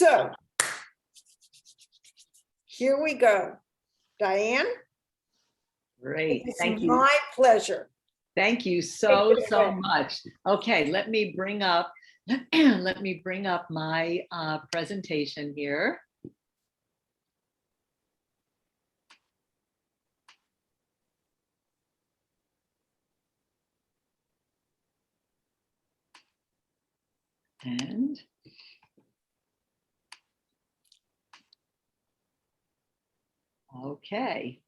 So here we go. Diane? Great, thank It's you. my pleasure. Thank you so Take it away. much. Okay, let me bring up my presentation here. And okay,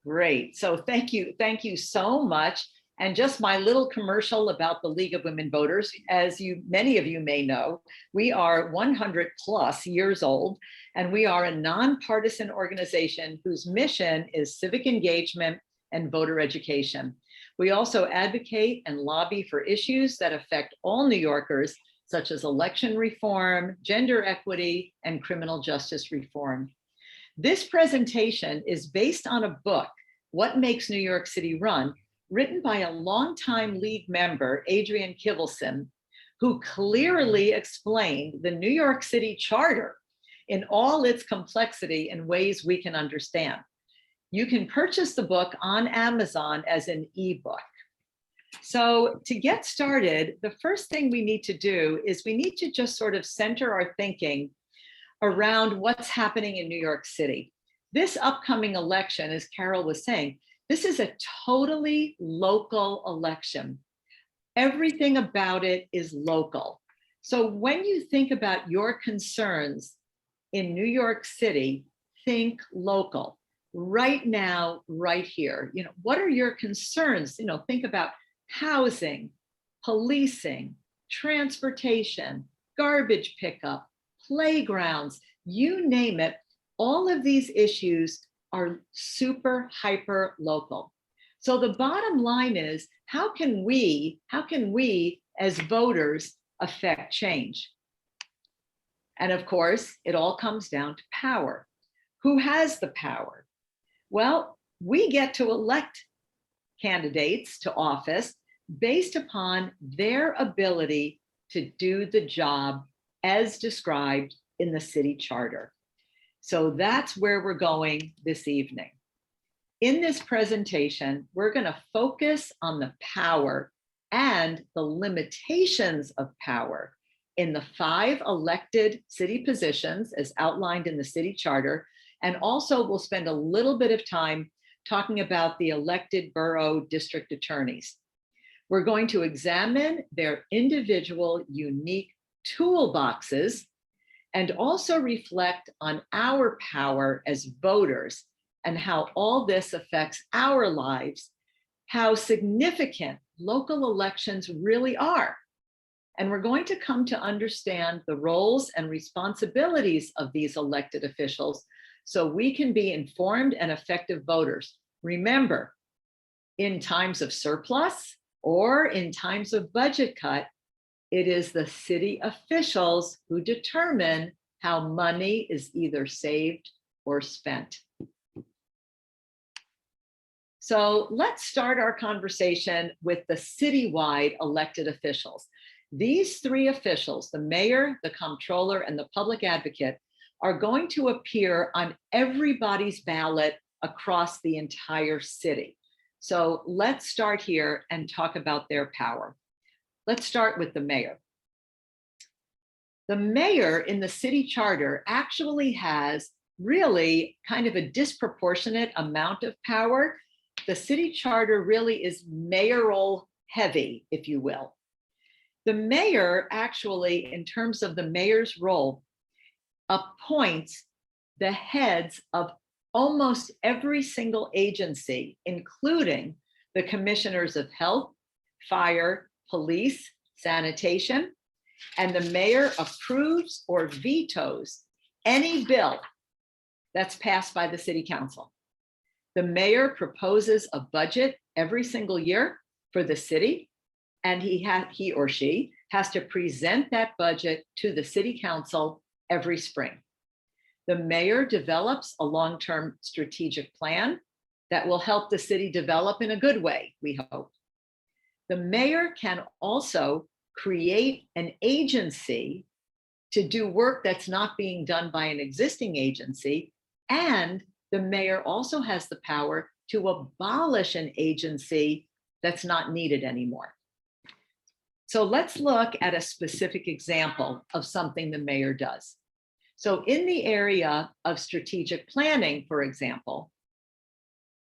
great. So thank you so much. And just my little commercial about the League of Women Voters. As many of you may know, we are 100 plus years old, and we are a nonpartisan organization whose mission is civic engagement and voter education. We also advocate and lobby for issues that affect all New Yorkers, such as election reform, gender equity, and criminal justice reform. This presentation is based on a book, What Makes New York City Run, written by a longtime League member, Adrian Kivelson, who clearly explained the New York City Charter in all its complexity in ways we can understand. You can purchase the book on Amazon as an ebook. So to get started, the first thing we need to do is we need to just sort of center our thinking around what's happening in New York City. This upcoming election, as Carol was saying, this is a totally local election. Everything about it is local. So when you think about your concerns in New York City, think local. Right now, right here. What are your concerns? Think about housing, policing, transportation, garbage pickup, playgrounds, you name it. All of these issues are super hyper local. So the bottom line is, how can we as voters affect change? And of course, it all comes down to power. Who has the power? Well, we get to elect candidates to office based upon their ability to do the job as described in the city charter. So that's where we're going this evening. In this presentation, we're going to focus on the power and the limitations of power in the 5 elected city positions as outlined in the city charter. And also we'll spend a little bit of time talking about the elected borough district attorneys. We're going to examine their individual unique toolboxes and also reflect on our power as voters and how all this affects our lives, how significant local elections really are. And we're going to come to understand the roles and responsibilities of these elected officials so we can be informed and effective voters. Remember, in times of surplus or in times of budget cut, it is the city officials who determine how money is either saved or spent. So let's start our conversation with the citywide elected officials. These 3 officials, the mayor, the comptroller, and the public advocate, are going to appear on everybody's ballot across the entire city. So let's start here and talk about their power. Let's start with the mayor. The mayor in the city charter actually has really kind of a disproportionate amount of power. The city charter really is mayoral heavy, if you will. The mayor actually, in terms of the mayor's role, appoints the heads of almost every single agency, including the commissioners of health, fire, police, sanitation, and the mayor approves or vetoes any bill that's passed by the city council. The mayor proposes a budget every single year for the city, and he or she has to present that budget to the city council every spring. The mayor develops a long-term strategic plan that will help the city develop in a good way, we hope. The mayor can also create an agency to do work that's not being done by an existing agency. And the mayor also has the power to abolish an agency that's not needed anymore. So let's look at a specific example of something the mayor does. So in the area of strategic planning, for example,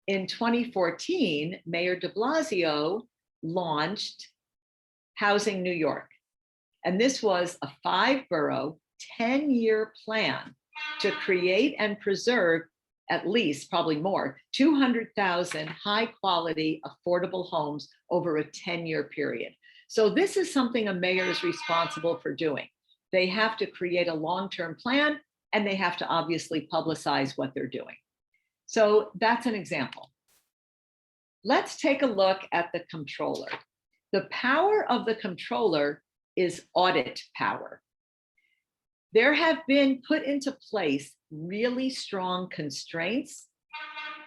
in 2014, Mayor de Blasio launched Housing New York. And this was a 5-borough, 10-year plan to create and preserve at least, probably more, 200,000 high-quality, affordable homes over a 10-year period. So this is something a mayor is responsible for doing. They have to create a long-term plan, and they have to obviously publicize what they're doing. So that's an example. Let's take a look at the comptroller. The power of the comptroller is audit power. There have been put into place really strong constraints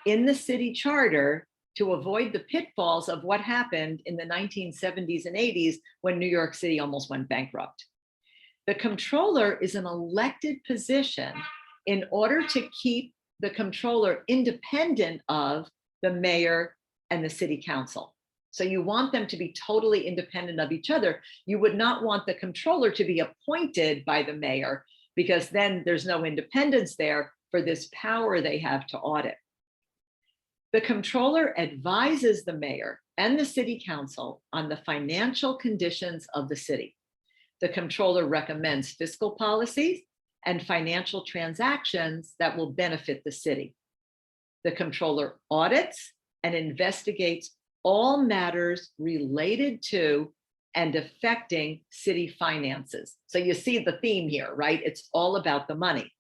in the city charter to avoid the pitfalls of what happened in the 1970s and 80s when New York City almost went bankrupt. The comptroller is an elected position in order to keep the comptroller independent of the mayor and the city council. So you want them to be totally independent of each other. You would not want the comptroller to be appointed by the mayor, because then there's no independence there for this power they have to audit. The comptroller advises the mayor and the city council on the financial conditions of the city. The comptroller recommends fiscal policies and financial transactions that will benefit the city. The comptroller audits and investigates all matters related to and affecting city finances. So you see the theme here, right? It's all about the money.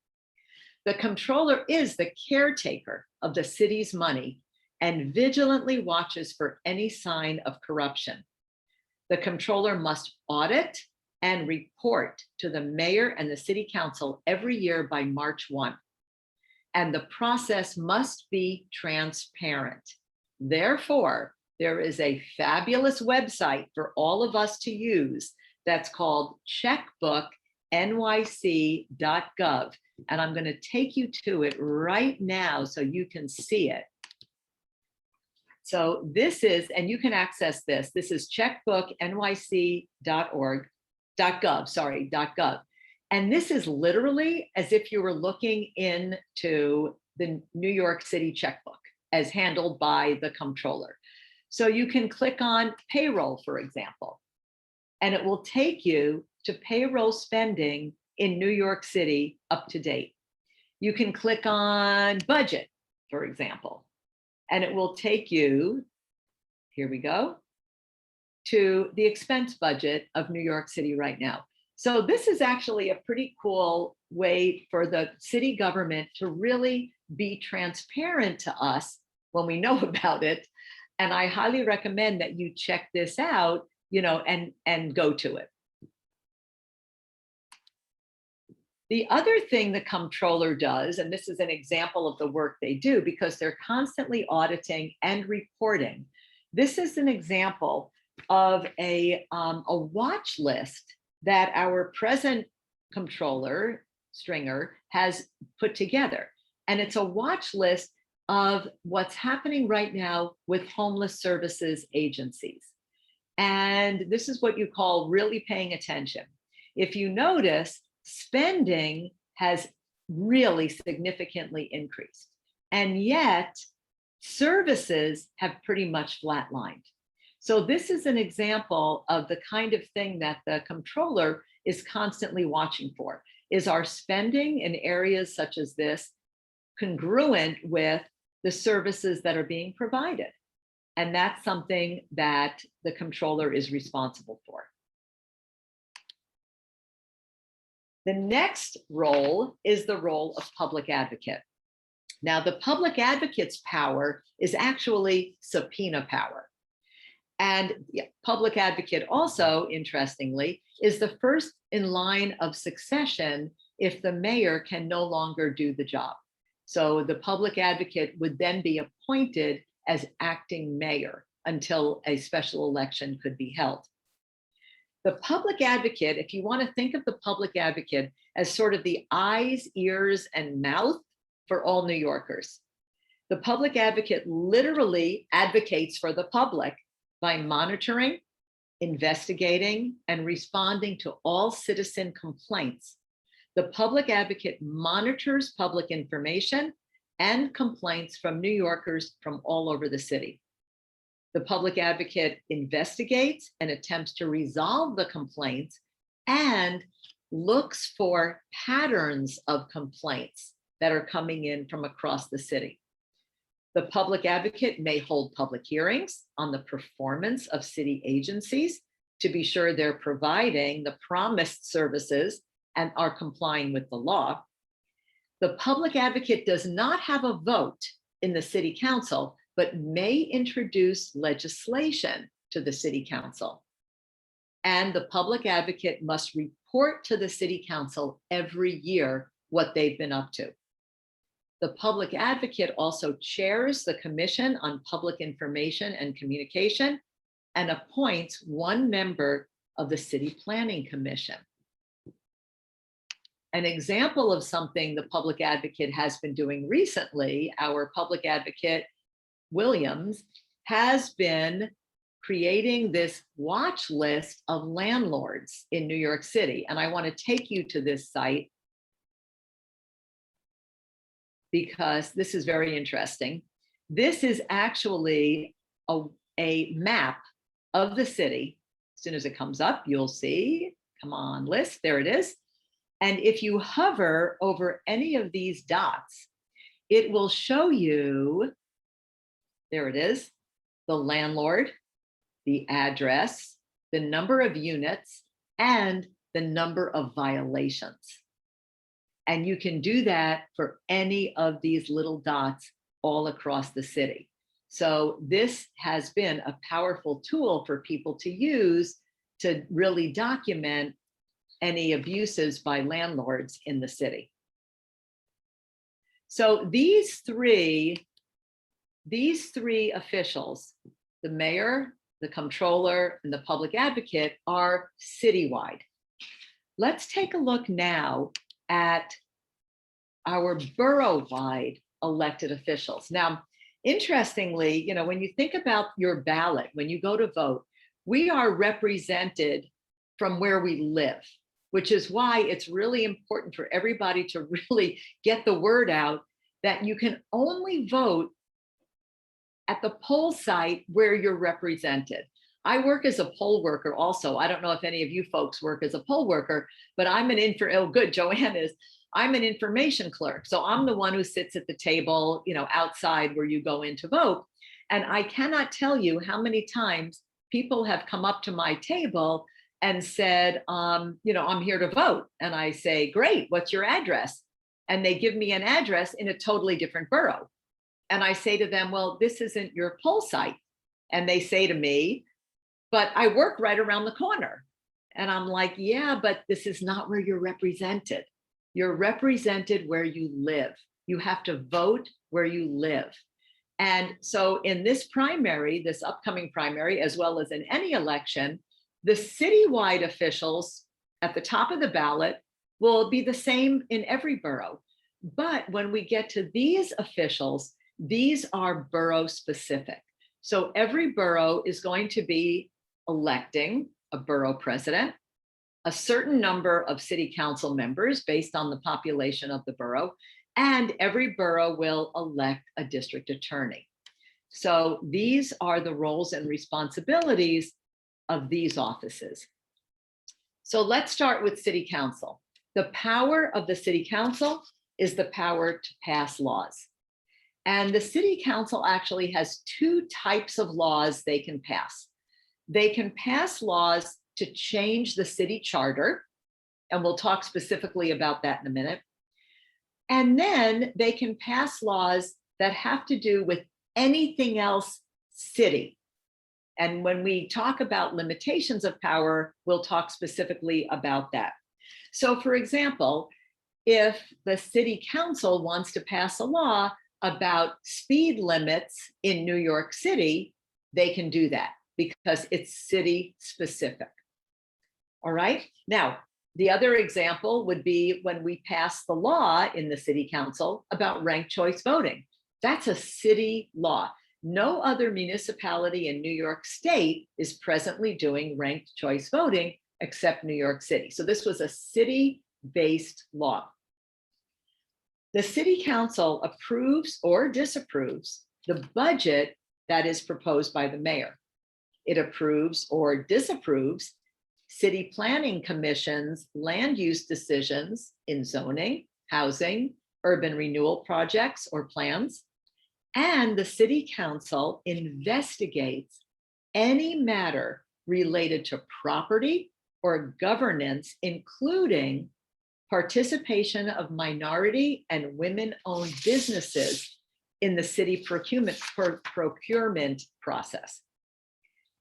The comptroller is the caretaker of the city's money and vigilantly watches for any sign of corruption. The comptroller must audit and report to the mayor and the city council every year by March 1. And the process must be transparent. Therefore, there is a fabulous website for all of us to use that's called checkbooknyc.gov. And I'm going to take you to it right now so you can see it. So this is, and you can access this. This is checkbooknyc.gov. And this is literally as if you were looking into the New York City checkbook as handled by the comptroller. So you can click on payroll, for example, and it will take you to payroll spending in New York City up to date. You can click on budget, for example, and it will take you, here we go, to the expense budget of New York City right now. So this is actually a pretty cool way for the city government to really be transparent to us when we know about it. And I highly recommend that you check this out, and go to it. The other thing the comptroller does, and this is an example of the work they do because they're constantly auditing and reporting. This is an example of a watch list that our present comptroller, Stringer, has put together. And it's a watch list of what's happening right now with homeless services agencies. And this is what you call really paying attention. If you notice, spending has really significantly increased, and yet services have pretty much flatlined. So this is an example of the kind of thing that the comptroller is constantly watching for. Is our spending in areas such as this congruent with the services that are being provided? And that's something that the comptroller is responsible for. The next role is the role of public advocate. Now, the public advocate's power is actually subpoena power. And public advocate also, interestingly, is the first in line of succession if the mayor can no longer do the job. So the public advocate would then be appointed as acting mayor until a special election could be held. The public advocate, if you want to think of the public advocate as sort of the eyes, ears, and mouth for all New Yorkers. The public advocate literally advocates for the public by monitoring, investigating, and responding to all citizen complaints. The public advocate monitors public information and complaints from New Yorkers from all over the city. The public advocate investigates and attempts to resolve the complaints and looks for patterns of complaints that are coming in from across the city. The public advocate may hold public hearings on the performance of city agencies to be sure they're providing the promised services and are complying with the law. The public advocate does not have a vote in the city council, but may introduce legislation to the city council. And the public advocate must report to the city council every year what they've been up to. The public advocate also chairs the Commission on Public Information and Communication and appoints one member of the City Planning Commission. An example of something the public advocate has been doing recently, our public advocate, Williams, has been creating this watch list of landlords in New York City. And I want to take you to this site because this is very interesting. This is actually a map of the city. As soon as it comes up, you'll see, come on, list, there it is. And if you hover over any of these dots, it will show you, there it is, the landlord, the address, the number of units, and the number of violations. And you can do that for any of these little dots all across the city. So this has been a powerful tool for people to use to really document any abuses by landlords in the city. So these three officials, the mayor, the comptroller, and the public advocate, are citywide. Let's take a look now at our borough-wide elected officials. Now, interestingly, you know, when you think about your ballot, when you go to vote, we are represented from where we live, which is why it's really important for everybody to really get the word out that you can only vote at the poll site where you're represented. I work as a poll worker also. I don't know if any of you folks work as a poll worker, but I'm Joanne is. I'm an information clerk. So I'm the one who sits at the table, you know, outside where you go in to vote. And I cannot tell you how many times people have come up to my table and said, you know, I'm here to vote. And I say, great, what's your address? And they give me an address in a totally different borough. And I say to them, well, this isn't your poll site. And they say to me, but I work right around the corner. And I'm like, yeah, but this is not where you're represented. You're represented where you live. You have to vote where you live. And so in this primary, this upcoming primary, as well as in any election, the citywide officials at the top of the ballot will be the same in every borough. But when we get to these officials, these are borough specific. So every borough is going to be electing a borough president, a certain number of city council members based on the population of the borough, and every borough will elect a district attorney. So these are the roles and responsibilities of these offices. So let's start with city council. The power of the city council is the power to pass laws. And the city council actually has two types of laws they can pass. They can pass laws to change the city charter, and we'll talk specifically about that in a minute. And then they can pass laws that have to do with anything else city. And when we talk about limitations of power, we'll talk specifically about that. So for example, if the city council wants to pass a law about speed limits in New York City, they can do that because it's city specific. All right. Now, the other example would be when we pass the law in the city council about ranked choice voting. That's a city law. No other municipality in New York State is presently doing ranked choice voting except New York City. So this was a city-based law. The city council approves or disapproves the budget that is proposed by the mayor. It approves or disapproves city planning commission's land use decisions in zoning, housing, urban renewal projects or plans. And the city council investigates any matter related to property or governance, including participation of minority and women-owned businesses in the city procurement process.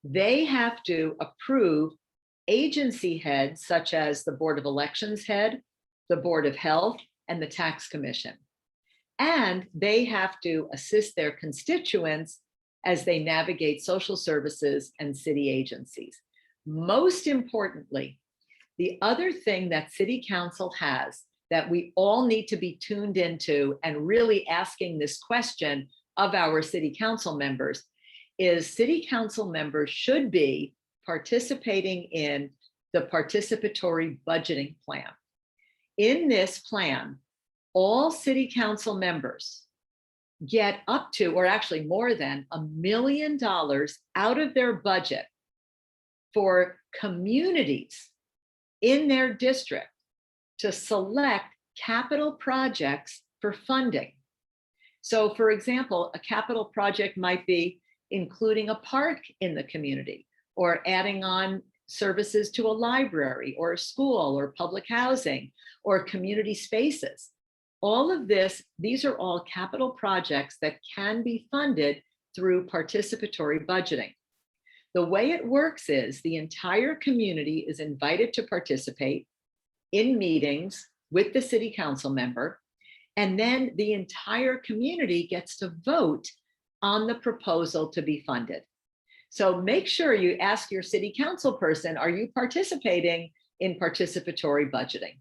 They have to approve agency heads such as the Board of Elections head, the Board of Health, and the Tax Commission. And they have to assist their constituents as they navigate social services and city agencies. Most importantly, the other thing that City Council has that we all need to be tuned into and really asking this question of our City Council members is City Council members should be participating in the participatory budgeting plan. In this plan, all City Council members get up to, or actually more than $1 million out of their budget for communities in their district to select capital projects for funding. So for example, a capital project might be including a park in the community or adding on services to a library or a school or public housing or community spaces. All of this, these are all capital projects that can be funded through participatory budgeting. The way it works is the entire community is invited to participate in meetings with the city council member, and then the entire community gets to vote on the proposal to be funded. So make sure you ask your city council person, are you participating in participatory budgeting?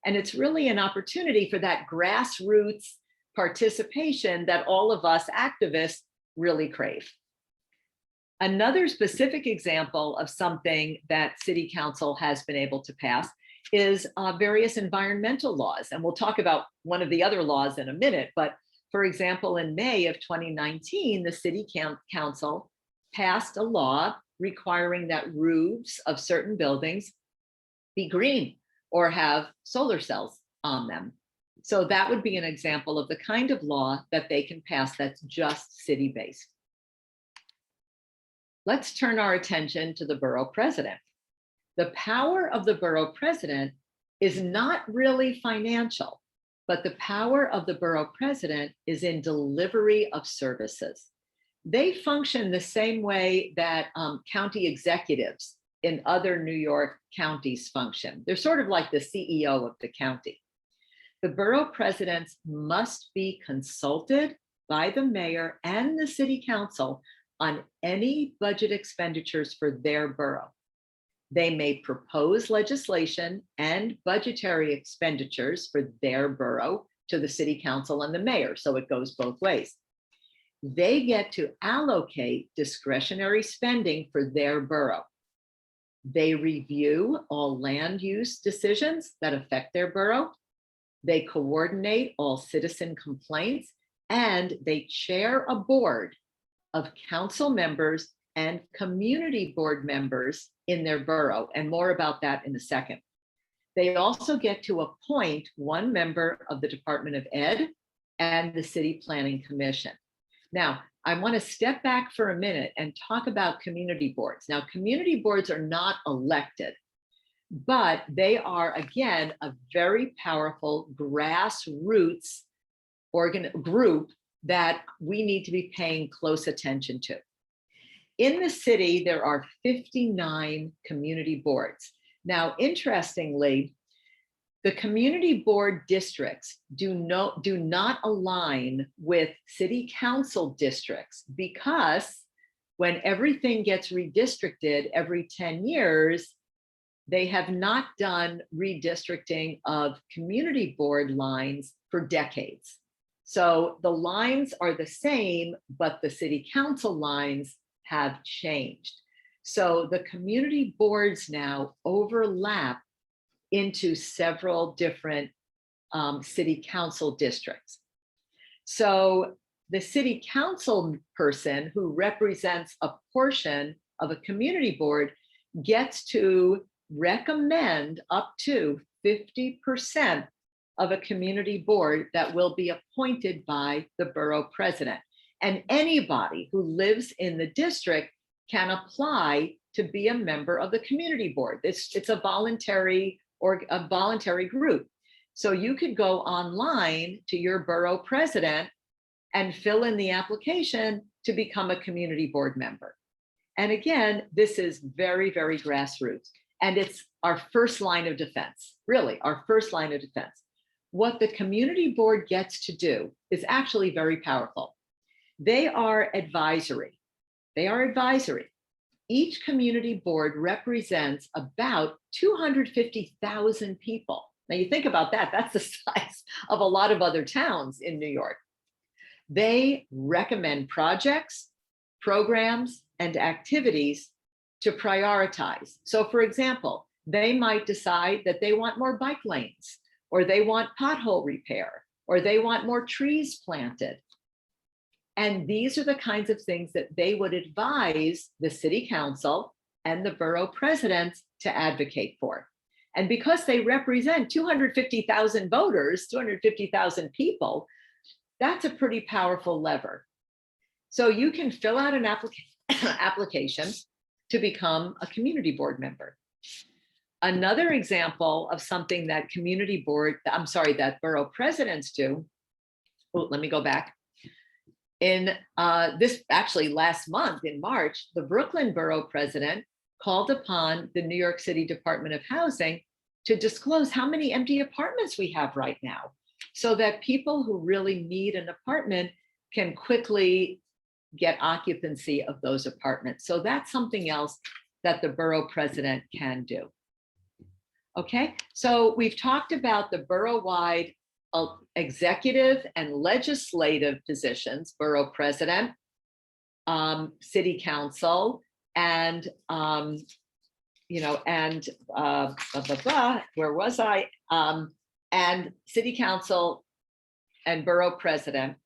And it's really an opportunity for that grassroots participation that all of us activists really crave. Another specific example of something that City Council has been able to pass is various environmental laws. And we'll talk about one of the other laws in a minute. But for example, in May of 2019, the City Council passed a law requiring that roofs of certain buildings be green or have solar cells on them. So that would be an example of the kind of law that they can pass that's just city-based. Let's turn our attention to the borough president. The power of the borough president is not really financial, but the power of the borough president is in delivery of services. They function the same way that county executives in other New York counties function. They're sort of like the CEO of the county. The borough presidents must be consulted by the mayor and the city council on any budget expenditures for their borough. They may propose legislation and budgetary expenditures for their borough to the city council and the mayor, so it goes both ways. They get to allocate discretionary spending for their borough. They review all land use decisions that affect their borough. They coordinate all citizen complaints, and they chair a board of council members and community board members in their borough, and more about that in a second. They also get to appoint one member of the Department of Ed and the City Planning Commission. Now, I want to step back for a minute and talk about community boards. Now, community boards are not elected, but they are, again, a very powerful grassroots group that we need to be paying close attention to. In the city, there are 59 community boards. Now, interestingly, the community board districts do not align with city council districts, because when everything gets redistricted every 10 years, They have not done redistricting of community board lines for decades. So the lines are the same, but the city council lines have changed. So the community boards now overlap into several different city council districts. So the city council person who represents a portion of a community board gets to recommend up to 50% of a community board that will be appointed by the borough president. And anybody who lives in the district can apply to be a member of the community board. It's a voluntary or a voluntary group. So you could go online to your borough president and fill in the application to become a community board member. And again, this is very, very grassroots. And it's our first line of defense, really, our first line of defense. What the community board gets to do is actually very powerful. They are advisory. They are advisory. Each community board represents about 250,000 people. Now you think about that, that's the size of a lot of other towns in New York. They recommend projects, programs, and activities to prioritize. So for example, they might decide that they want more bike lanes, or they want pothole repair, or they want more trees planted. And these are the kinds of things that they would advise the city council and the borough presidents to advocate for. And because they represent 250,000 voters, 250,000 people, that's a pretty powerful lever. So you can fill out an application to become a community board member. Another example of something that that borough presidents do, let me go back. In this actually last month in March, the Brooklyn borough president called upon the New York City Department of Housing to disclose how many empty apartments we have right now, so that people who really need an apartment can quickly get occupancy of those apartments. So that's something else that the borough president can do. Okay, so we've talked about the borough-wide executive and legislative positions, borough president, city council, and where was I? And city council and borough president.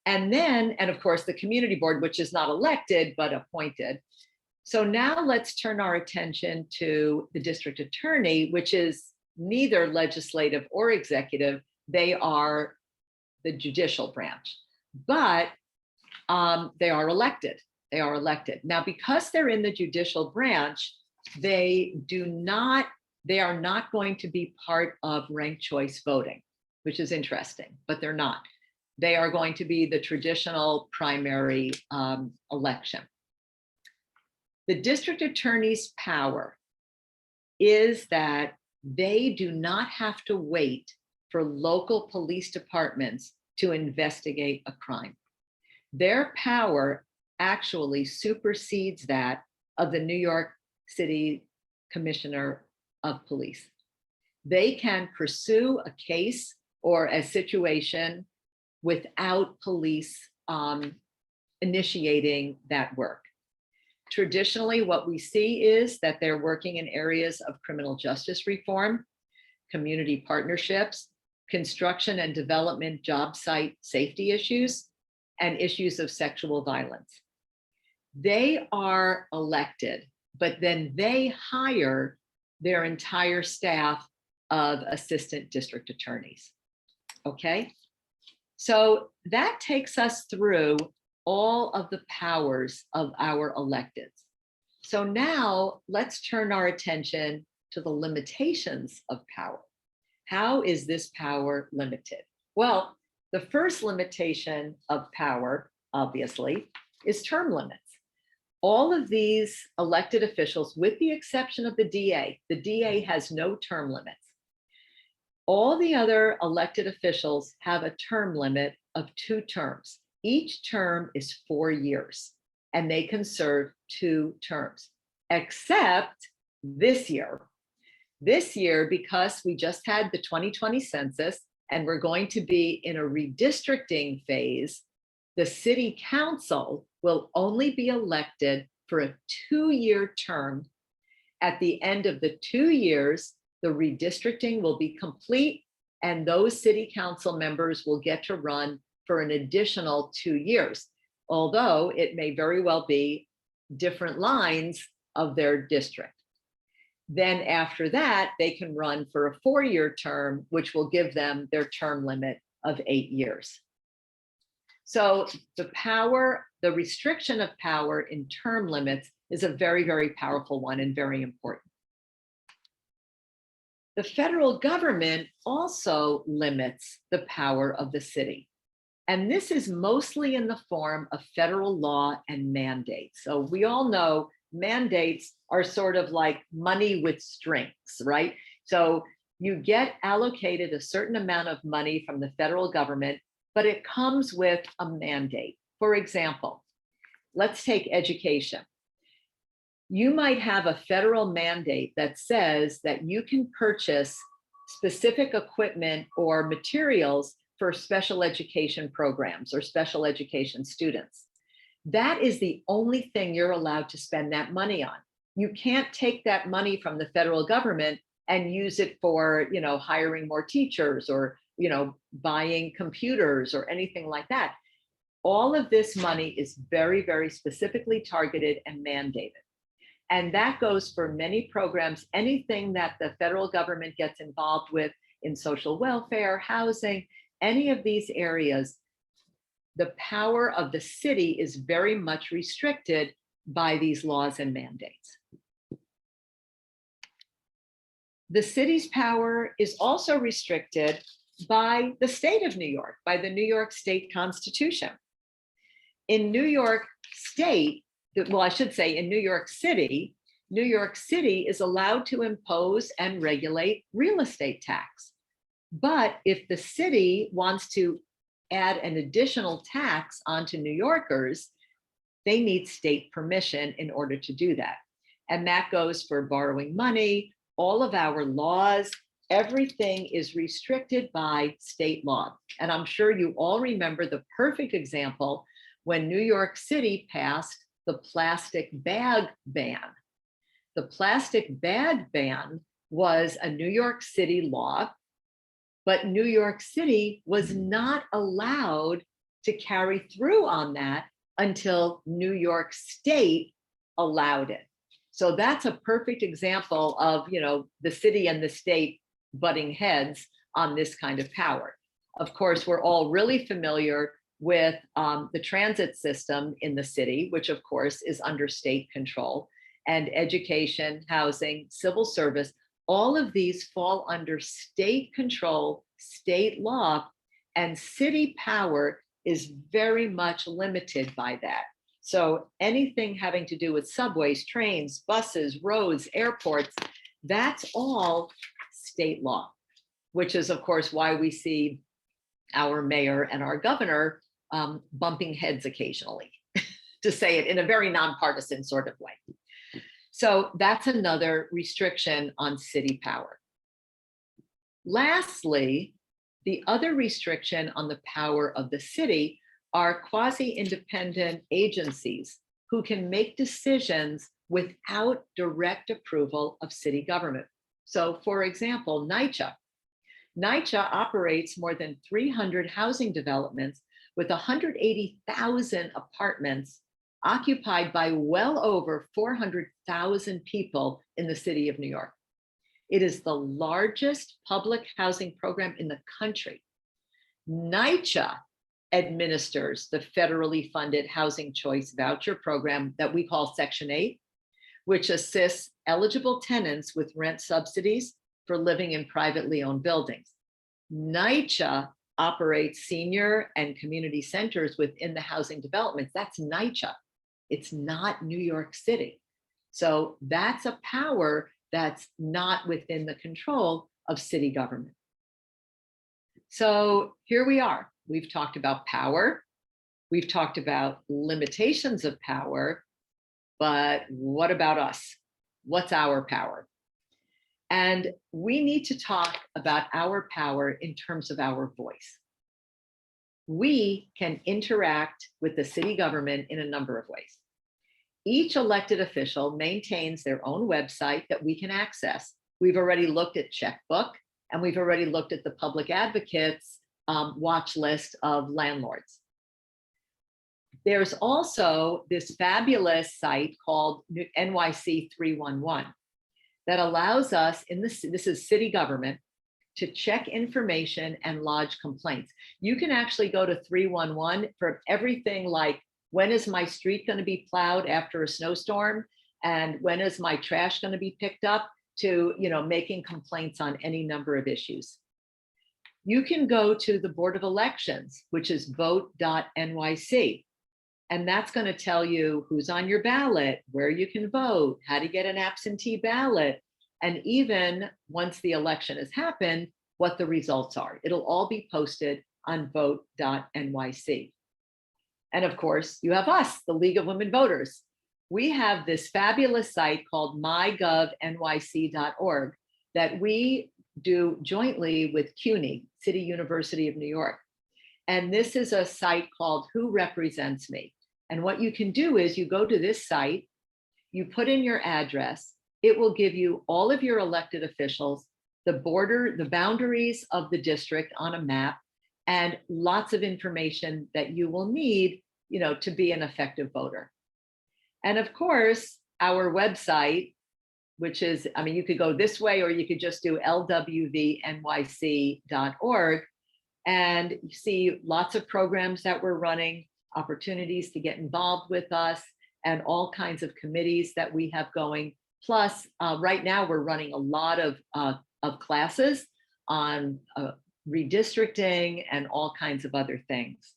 And then, and of course, the community board, which is not elected, but appointed. So now let's turn our attention to the district attorney, which is neither legislative or executive. They are the judicial branch, but they are elected. They are elected. Now, because they're in the judicial branch, they are not going to be part of ranked choice voting, which is interesting, but they're not. They are going to be the traditional primary election. The district attorney's power is that they do not have to wait for local police departments to investigate a crime. Their power actually supersedes that of the New York City Commissioner of Police. They can pursue a case or a situation without police initiating that work. Traditionally, what we see is that they're working in areas of criminal justice reform, community partnerships, construction and development job site safety issues, and issues of sexual violence. They are elected, but then they hire their entire staff of assistant district attorneys. Okay, so that takes us through all of the powers of our electeds. So now let's turn our attention to the limitations of power. How is this power limited? Well, the first limitation of power, obviously, is term limits. All of these elected officials, with the exception of the DA has no term limits. All the other elected officials have a term limit of 2 terms. Each term is 4 years, and they can serve 2 terms, except this year, This year, because we just had the 2020 census and we're going to be in a redistricting phase, the city council will only be elected for a 2-year term. At the end of the 2 years, the redistricting will be complete, and those city council members will get to run for an additional 2 years, although it may very well be different lines of their district. Then after that, they can run for a 4-year term, which will give them their term limit of 8 years. So the restriction of power in term limits is a very, very powerful one and very important. The federal government also limits the power of the city. And this is mostly in the form of federal law and mandates. So we all know mandates are sort of like money with strings, right? So you get allocated a certain amount of money from the federal government, but it comes with a mandate. For example, let's take education. You might have a federal mandate that says that you can purchase specific equipment or materials for special education programs or special education students. That is the only thing you're allowed to spend that money on. You can't take that money from the federal government and use it for, hiring more teachers or, buying computers or anything like that. All of this money is very, very specifically targeted and mandated. And that goes for many programs, anything that the federal government gets involved with in social welfare, housing, any of these areas. The power of the city is very much restricted by these laws and mandates. The city's power is also restricted by the state of New York, by the New York State Constitution. In New York State, well, I should say in New York City is allowed to impose and regulate real estate tax. But if the city wants to add an additional tax onto New Yorkers, they need state permission in order to do that. And that goes for borrowing money, all of our laws, everything is restricted by state law. And I'm sure you all remember the perfect example when New York City passed the plastic bag ban. The plastic bag ban was a New York City law, but New York City was not allowed to carry through on that until New York State allowed it. So that's a perfect example of, the city and the state butting heads on this kind of power. Of course, we're all really familiar with the transit system in the city, which of course is under state control, and education, housing, civil service. All of these fall under state control, state law, and city power is very much limited by that. So anything having to do with subways, trains, buses, roads, airports, that's all state law, which is of course why we see our mayor and our governor bumping heads occasionally, to say it in a very nonpartisan sort of way. So that's another restriction on city power. Lastly, the other restriction on the power of the city are quasi-independent agencies who can make decisions without direct approval of city government. So for example, NYCHA. NYCHA operates more than 300 housing developments with 180,000 apartments occupied by well over 400,000 people in the city of New York. It is the largest public housing program in the country. NYCHA administers the federally funded housing choice voucher program that we call Section 8, which assists eligible tenants with rent subsidies for living in privately owned buildings. NYCHA operates senior and community centers within the housing developments. That's NYCHA. It's not New York City. So that's a power that's not within the control of city government. So here we are. We've talked about power. We've talked about limitations of power, but what about us? What's our power? And we need to talk about our power in terms of our voice. We can interact with the city government in a number of ways. Each elected official maintains their own website that we can access. We've already looked at Checkbook, and we've already looked at the public advocates watch list of landlords. There's also this fabulous site called NYC 311 that allows us this is city government, to check information and lodge complaints. You can actually go to 311 for everything like, when is my street going to be plowed after a snowstorm? And when is my trash going to be picked up? To, making complaints on any number of issues. You can go to the Board of Elections, which is vote.nyc. And that's going to tell you who's on your ballot, where you can vote, how to get an absentee ballot, and even once the election has happened, what the results are. It'll all be posted on vote.nyc. And of course, you have us, the League of Women Voters. We have this fabulous site called mygovnyc.org that we do jointly with CUNY, City University of New York. And this is a site called Who Represents Me? And what you can do is you go to this site, you put in your address, it will give you all of your elected officials, the boundaries of the district on a map, and lots of information that you will need, to be an effective voter. And of course, our website, which is, you could go this way, or you could just do lwvnyc.org, and you see lots of programs that we're running, opportunities to get involved with us, and all kinds of committees that we have going. Plus, right now we're running a lot of classes on redistricting and all kinds of other things.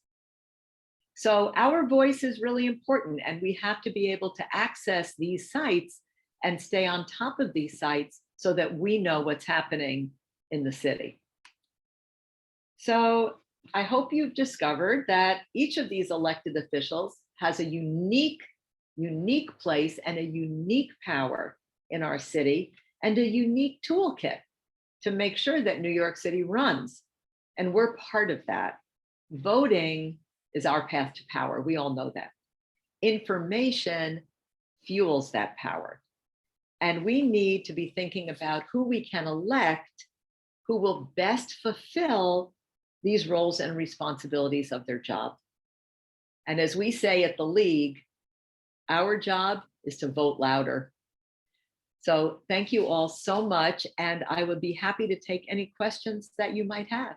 So our voice is really important, and we have to be able to access these sites and stay on top of these sites so that we know what's happening in the city. So I hope you've discovered that each of these elected officials has a unique place and a unique power in our city, and a unique toolkit to make sure that New York City runs. And we're part of that. Voting is our path to power. We all know that. Information fuels that power. And we need to be thinking about who we can elect, who will best fulfill these roles and responsibilities of their job. And as we say at the League, our job is to vote louder. So thank you all so much. And I would be happy to take any questions that you might have.